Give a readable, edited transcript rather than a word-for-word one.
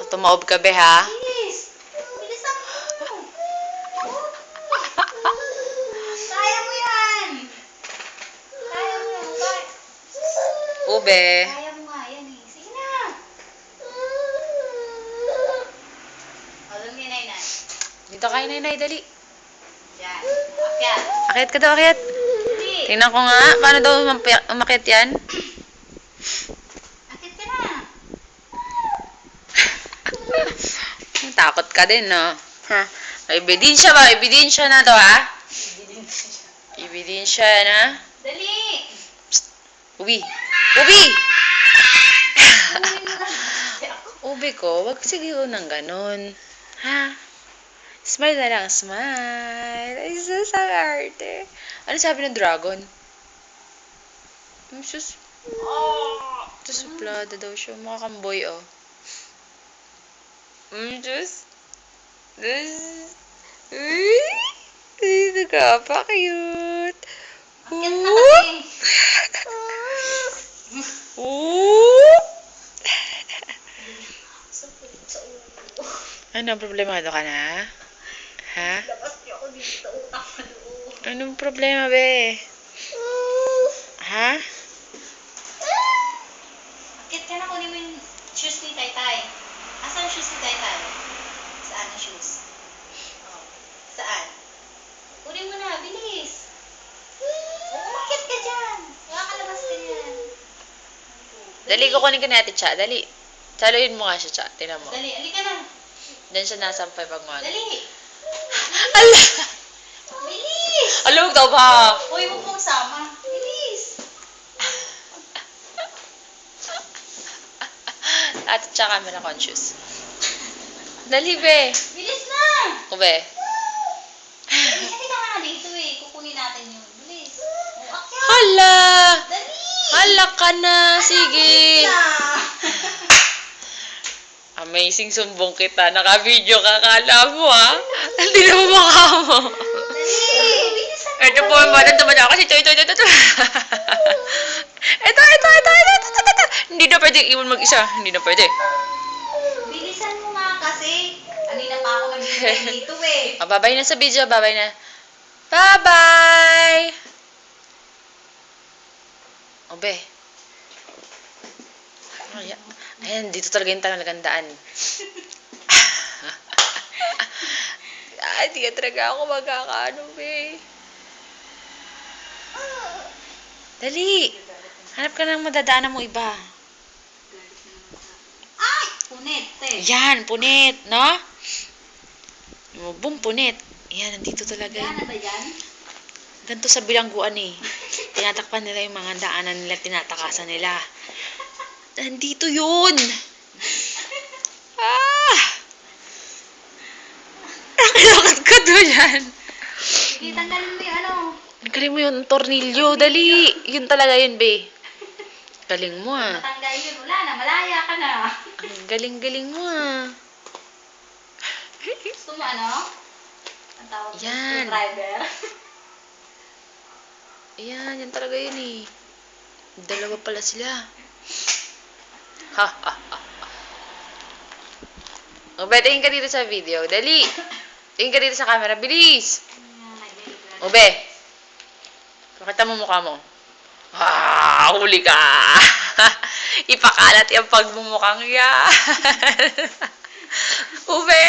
Tumaob ka, be, ha? Bilis! Bilisan mo! Kaya mo yan! Kaya mo yan. Ube. Kaya mo nga yan eh. Sige na! Alam niya, Nay. Dito kayo, Nay, dali. Yan. Akyat. Akyat ka daw, akyat. Dali. Tingnan ko nga. Paano daw umakyat yan? Akyat ka na. Takot ka din, no? Ha? Ebidensya ba? Ebidensya na to, ha? Ebidensya na. Dali! Ubi! Ubi! Kunin mo na kasi ako. Ubi ko, wag siguro ng ganun. Ha? Smile na lang, smile. Ay, sus, ang arte. Ano sabi ng dragon? Sus, suplada daw siya. Mukha kang boy, oh. Diyos. Ay, nagkapa-cute. Akyat na kasi. Sakit sa ulo. Ano, problemado ka na? Ha? Labas niyo ako dito. Utang na loob. Anong problema, be? Ha? Akyat ka na, kunin mo yung shoes ni Taytay. Asan ang shoes ni Taytay? Saan ang shoes? Oh. Saan? Kunin mo na, bilis. Umakyat ka dyan. Makakalabas ka dyan. Dali, kukunin ka natin, Cha. Dali. Saluhin mo nga siya, Cha. Tingnan mo. Dali, alika na. Diyan siya nasampay pag mo. Dali. Ala! Bilis! Alawag daw ba? Uy, huwag mong sama. Bilis! At Cha, camera conscious. Dali, be. Bilis na! O, be. Dali, halika nga dito eh. Kukunin natin yun. Bilis. Oh, akyat. Hala! Dali! Hala ka na! Sige! Na. Amazing sumbong kita. Naka-video ka. Kala mo, ha? Hindi na mo mukha mo. Dali! Bilisan mo. Ito po, madam tumadya kasi ito. Ito. Hindi na pwede iwan mag-isa. Hindi na pwede. Bilisan mo nga kasi. Kanina pa ako nagbibigay dito eh. Babay na sa video. Babay na. Bye-bye! Obe. Ayan, dito talaga yung talagandaan. Hindi ka talaga ako magkakaano, be. Dali! Hanap ka ng madadaanan mo iba. Ay! Punit eh. Yan, punit, no? Boom, punit. Yan, nandito talaga Yan yun. na ba yan? Ganito sa bilangguan eh. Tinatakpan nila yung mga daanan nila, tinatakasan nila. Nandito yun! Ah! Nakilakad ka doon yan. Sige, tanggalin mo yung ano. Galing mo yung tornilyo. Dali. Yun talaga yun, be. Galing mo ah. Matanggal yun. Wala na. Malaya ka na. Ang galing-galing mo ah. Gusto mo ano? Ang tawag ko, Yan. screwdriver. Ayan, yan talaga yun eh. Dalawa pala sila. Ha, ha, ha. Ube, tingin ka dito sa video. Dali. Tingin ka dito sa camera. Bilis. Ube. Pakita mo mukha mo. Huli ka. Ipakalat yung pagmumukhang yan. Ube.